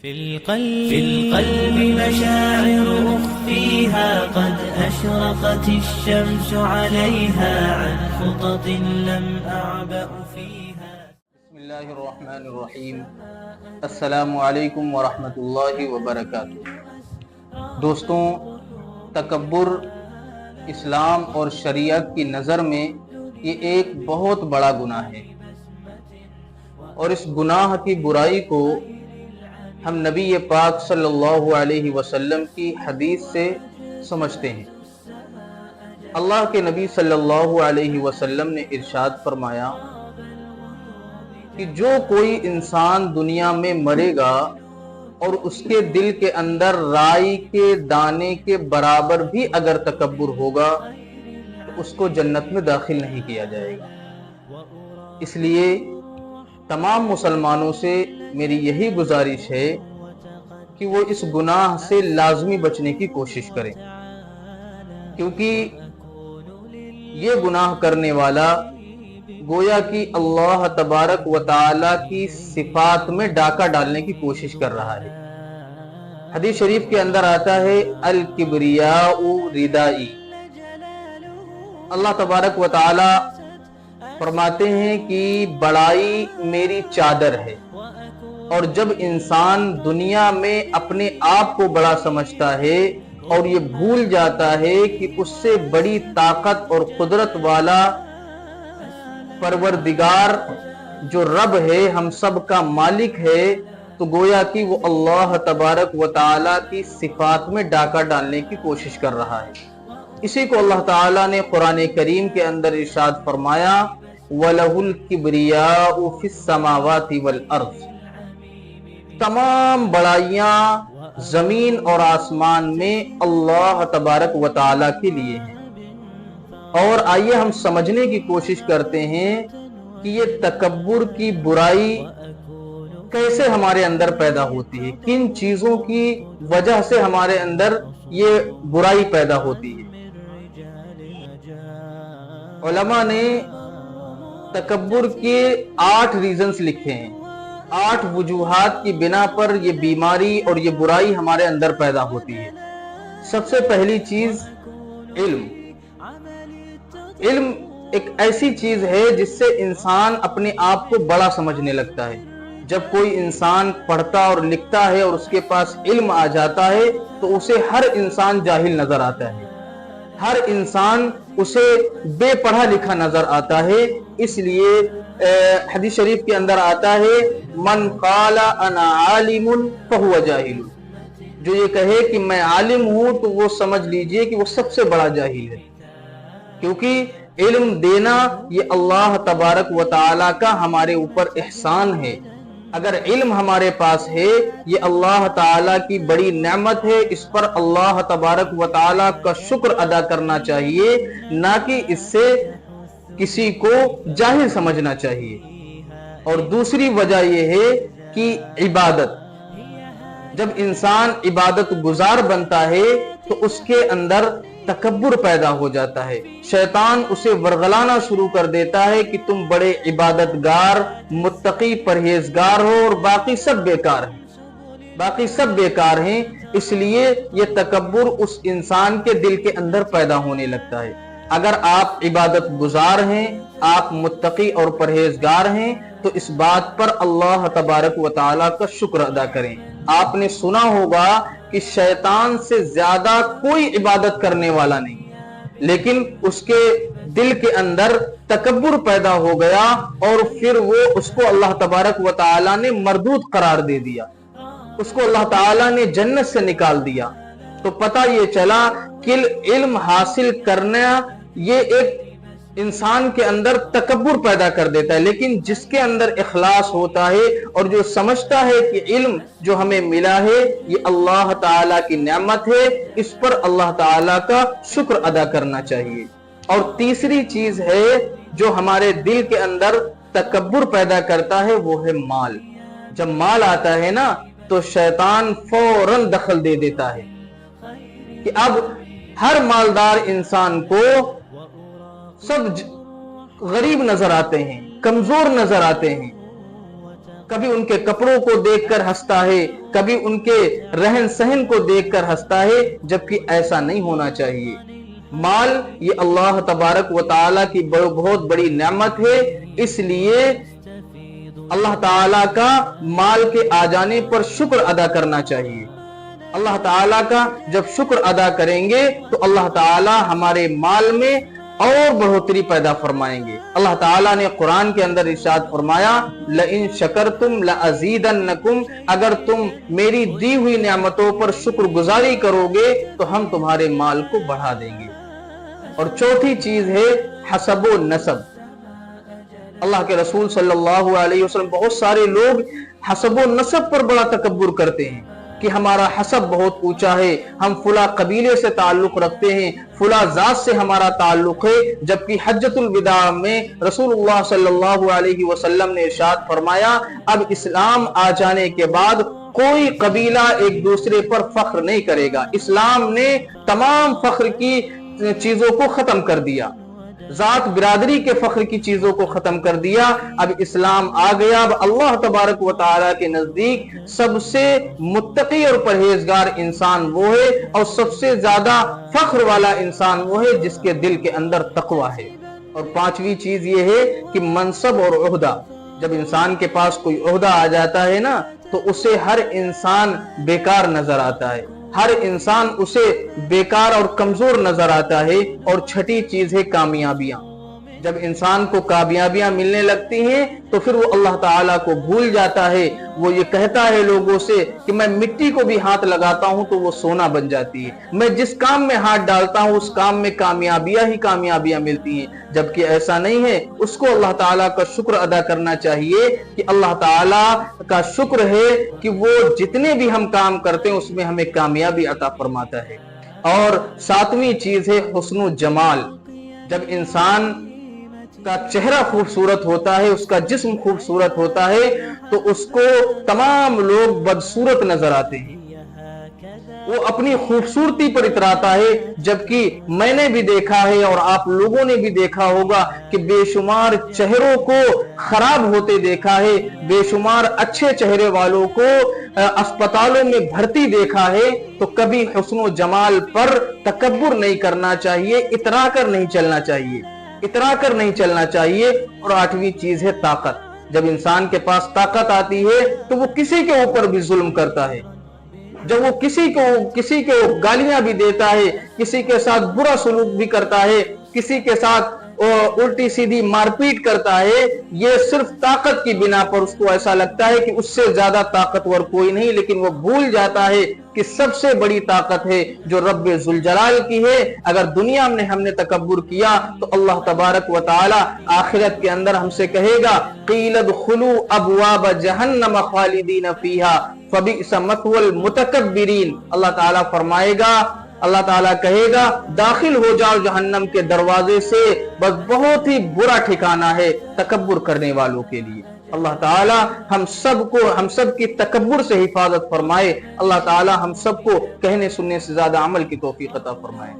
في القلب مشاعر أخفيها قد أشرقت الشمس عليها عن خطط لم أعبأ فيها. بسم اللہ الرحمن الرحیم. السلام علیکم ورحمۃ اللہ وبرکاتہ. دوستوں، تکبر اسلام اور شریعت کی نظر میں یہ ایک بہت بڑا گناہ ہے، اور اس گناہ کی برائی کو ہم نبی پاک صلی اللہ علیہ وسلم کی حدیث سے سمجھتے ہیں. اللہ کے نبی صلی اللہ علیہ وسلم نے ارشاد فرمایا کہ جو کوئی انسان دنیا میں مرے گا اور اس کے دل کے اندر رائی کے دانے کے برابر بھی اگر تکبر ہوگا تو اس کو جنت میں داخل نہیں کیا جائے گا. اس لیے تمام مسلمانوں سے میری یہی گزارش ہے کہ وہ اس گناہ سے لازمی بچنے کی کوشش کریں، کیونکہ یہ گناہ کرنے والا گویا کہ اللہ تبارک و تعالی کی صفات میں ڈاکہ ڈالنے کی کوشش کر رہا ہے. حدیث شریف کے اندر آتا ہے الکبریاء ردائی. اللہ تبارک و تعالی فرماتے ہیں کہ بڑائی میری چادر ہے، اور جب انسان دنیا میں اپنے آپ کو بڑا سمجھتا ہے اور یہ بھول جاتا ہے کہ اس سے بڑی طاقت اور قدرت والا پروردگار جو رب ہے، ہم سب کا مالک ہے، تو گویا کہ وہ اللہ تبارک و تعالی کی صفات میں ڈاکہ ڈالنے کی کوشش کر رہا ہے. اسی کو اللہ تعالی نے قرآن کریم کے اندر ارشاد فرمایا وَلَهُ الْكِبْرِيَاءُ فِي السَّمَاوَاتِ وَالْأَرْضِ. تمام بڑائیاں زمین اور آسمان میں اللہ تبارک و تعالی کے لیے ہیں. اور آئیے ہم سمجھنے کی کوشش کرتے ہیں کہ یہ تکبر کی برائی کیسے ہمارے اندر پیدا ہوتی ہے، کن چیزوں کی وجہ سے ہمارے اندر یہ برائی پیدا ہوتی ہے. علماء نے تکبر کے 8 ریزنز لکھے ہیں. 8 وجوہات کی بنا پر یہ بیماری اور یہ برائی ہمارے اندر پیدا ہوتی ہے. سب سے پہلی چیز علم. علم ایک ایسی چیز ہے جس سے انسان اپنے آپ کو بڑا سمجھنے لگتا ہے. جب کوئی انسان پڑھتا اور لکھتا ہے اور اس کے پاس علم آ جاتا ہے تو اسے ہر انسان جاہل نظر آتا ہے، ہر انسان اسے بے پڑھا لکھا نظر آتا ہے. اس لیے حدیث شریف کے اندر آتا ہے من قال انا عالم فهو جاہل. جو یہ کہے کہ میں عالم ہوں تو وہ سمجھ لیجئے کہ وہ سب سے بڑا جاہل ہے. کیونکہ علم دینا یہ اللہ تبارک و تعالی کا ہمارے اوپر احسان ہے. اگر علم ہمارے پاس ہے یہ اللہ تعالیٰ کی بڑی نعمت ہے. اس پر اللہ تبارک و تعالیٰ کا شکر ادا کرنا چاہیے، نہ کہ اس سے کسی کو جاہل سمجھنا چاہیے. اور دوسری وجہ یہ ہے کہ عبادت. جب انسان عبادت گزار بنتا ہے تو اس کے اندر تکبر پیدا ہو جاتا ہے. شیطان اسے ورغلانا شروع کر دیتا ہے کہ تم بڑے عبادت گار، متقی، پرہیزگار ہو اور باقی سب بیکار ہیں، باقی سب بیکار ہیں. اس لیے یہ تکبر اس انسان کے دل کے اندر پیدا ہونے لگتا ہے. اگر آپ عبادت گزار ہیں، آپ متقی اور پرہیزگار ہیں، تو اس بات پر اللہ تبارک و تعالیٰ کا شکر ادا کریں. آپ نے سنا ہوگا کہ شیطان سے زیادہ کوئی عبادت کرنے والا نہیں، لیکن اس کے دل کے اندر تکبر پیدا ہو گیا اور پھر وہ اس کو اللہ تبارک و تعالیٰ نے مردود قرار دے دیا، اس کو اللہ تعالیٰ نے جنت سے نکال دیا. تو پتہ یہ چلا کہ علم حاصل کرنا یہ ایک انسان کے اندر تکبر پیدا کر دیتا ہے. لیکن جس کے اندر اخلاص ہوتا ہے اور جو سمجھتا ہے کہ علم جو ہمیں ملا ہے یہ اللہ تعالیٰ کی نعمت ہے، اس پر اللہ تعالیٰ کا شکر ادا کرنا چاہیے. اور تیسری چیز ہے جو ہمارے دل کے اندر تکبر پیدا کرتا ہے وہ ہے مال. جب مال آتا ہے نا تو شیطان فوراً دخل دے دیتا ہے کہ اب ہر مالدار انسان کو سب غریب نظر آتے ہیں، کمزور نظر آتے ہیں. کبھی ان کے کپڑوں کو دیکھ کر ہنستا ہے، کبھی ان کے رہن سہن کو دیکھ کر ہنستا ہے، جبکہ ایسا نہیں ہونا چاہیے۔ مال یہ اللہ تبارک و تعالیٰ کی بہت بڑی نعمت ہے، اس لیے اللہ تعالیٰ کا مال کے آ جانے پر شکر ادا کرنا چاہیے۔ اللہ تعالیٰ کا جب شکر ادا کریں گے تو اللہ تعالیٰ ہمارے مال میں اور بڑھوتری پیدا فرمائیں گے۔ اللہ تعالیٰ نے قرآن کے اندر ارشاد فرمایا لَإِن شَكَرْتُمْ لَأَزِيدَنَّكُمْ، اگر تم میری دی ہوئی نعمتوں پر شکر گزاری کرو گے تو ہم تمہارے مال کو بڑھا دیں گے۔ اور چوتھی چیز ہے حسب و نسب۔ اللہ کے رسول صلی اللہ علیہ وسلم، بہت سارے لوگ حسب و نسب پر بڑا تکبر کرتے ہیں کہ ہمارا حسب بہت اونچا ہے، ہم فلاں قبیلے سے تعلق رکھتے ہیں، فلاں ذات سے ہمارا تعلق ہے، جبکہ حجۃ الوداع میں رسول اللہ صلی اللہ علیہ وسلم نے ارشاد فرمایا اب اسلام آ جانے کے بعد کوئی قبیلہ ایک دوسرے پر فخر نہیں کرے گا۔ اسلام نے تمام فخر کی چیزوں کو ختم کر دیا، ذات برادری کے فخر کی چیزوں کو ختم کر دیا۔ اب اسلام آ گیا، اب اللہ تبارک و تعالیٰ کے نزدیک سب سے متقی اور پرہیزگار انسان وہ ہے، اور سب سے زیادہ فخر والا انسان وہ ہے جس کے دل کے اندر تقوی ہے۔ اور پانچویں چیز یہ ہے کہ منصب اور عہدہ۔ جب انسان کے پاس کوئی عہدہ آ جاتا ہے نا تو اسے ہر انسان بیکار نظر آتا ہے، ہر انسان اسے بیکار اور کمزور نظر آتا ہے۔ اور چھٹی چیز ہے کامیابیاں۔ جب انسان کو کامیابیاں ملنے لگتی ہیں تو پھر وہ اللہ تعالیٰ کو بھول جاتا ہے، وہ یہ کہتا ہے لوگوں سے کہ میں مٹی کو بھی ہاتھ لگاتا ہوں تو وہ سونا بن جاتی ہے، میں جس کام میں ہاتھ ڈالتا ہوں اس کام میں کامیابیاں ہی کامیابیاں ملتی ہیں، جبکہ ایسا نہیں ہے۔ اس کو اللہ تعالیٰ کا شکر ادا کرنا چاہیے کہ اللہ تعالیٰ کا شکر ہے کہ وہ جتنے بھی ہم کام کرتے ہیں اس میں ہمیں کامیابی عطا فرماتا ہے۔ اور ساتویں چیز ہے حسن و جمال۔ جب انسان کا چہرہ خوبصورت ہوتا ہے، اس کا جسم خوبصورت ہوتا ہے تو اس کو تمام لوگ بدصورت نظر آتے ہیں، وہ اپنی خوبصورتی پر اتراتا ہے۔ جبکہ میں نے بھی دیکھا ہے اور آپ لوگوں نے بھی دیکھا ہوگا کہ بے شمار چہروں کو خراب ہوتے دیکھا ہے، بے شمار اچھے چہرے والوں کو اسپتالوں میں بھرتی دیکھا ہے۔ تو کبھی حسن و جمال پر تکبر نہیں کرنا چاہیے، اترا کر نہیں چلنا چاہیے، اترا کر نہیں چلنا چاہیے۔ اور آٹھویں چیز ہے طاقت۔ جب انسان کے پاس طاقت آتی ہے تو وہ کسی کے اوپر بھی ظلم کرتا ہے، جب وہ کسی کو گالیاں بھی دیتا ہے، کسی کے ساتھ برا سلوک بھی کرتا ہے، کسی کے ساتھ الٹی سیدھی مار پیٹ کرتا ہے، یہ صرف طاقت کی بنا پر اس کو ایسا لگتا ہے کہ اس سے زیادہ طاقتور کوئی نہیں، لیکن وہ بھول جاتا ہے کہ سب سے بڑی طاقت ہے جو رب ذوالجلال کی ہے۔ اگر دنیا میں ہم نے تکبر کیا تو اللہ تبارک و تعالی آخرت کے اندر ہم سے کہے گا قیل ادخلوا ابواب جہنم خالدین فیہا فبئس مثوى المتکبرین۔ اللہ تعالیٰ فرمائے گا، اللہ تعالیٰ کہے گا داخل ہو جاؤ جہنم کے دروازے سے، بس بہت ہی برا ٹھکانہ ہے تکبر کرنے والوں کے لیے۔ اللہ تعالیٰ ہم سب کی تکبر سے حفاظت فرمائے۔ اللہ تعالیٰ ہم سب کو کہنے سننے سے زیادہ عمل کی توفیق عطا فرمائے۔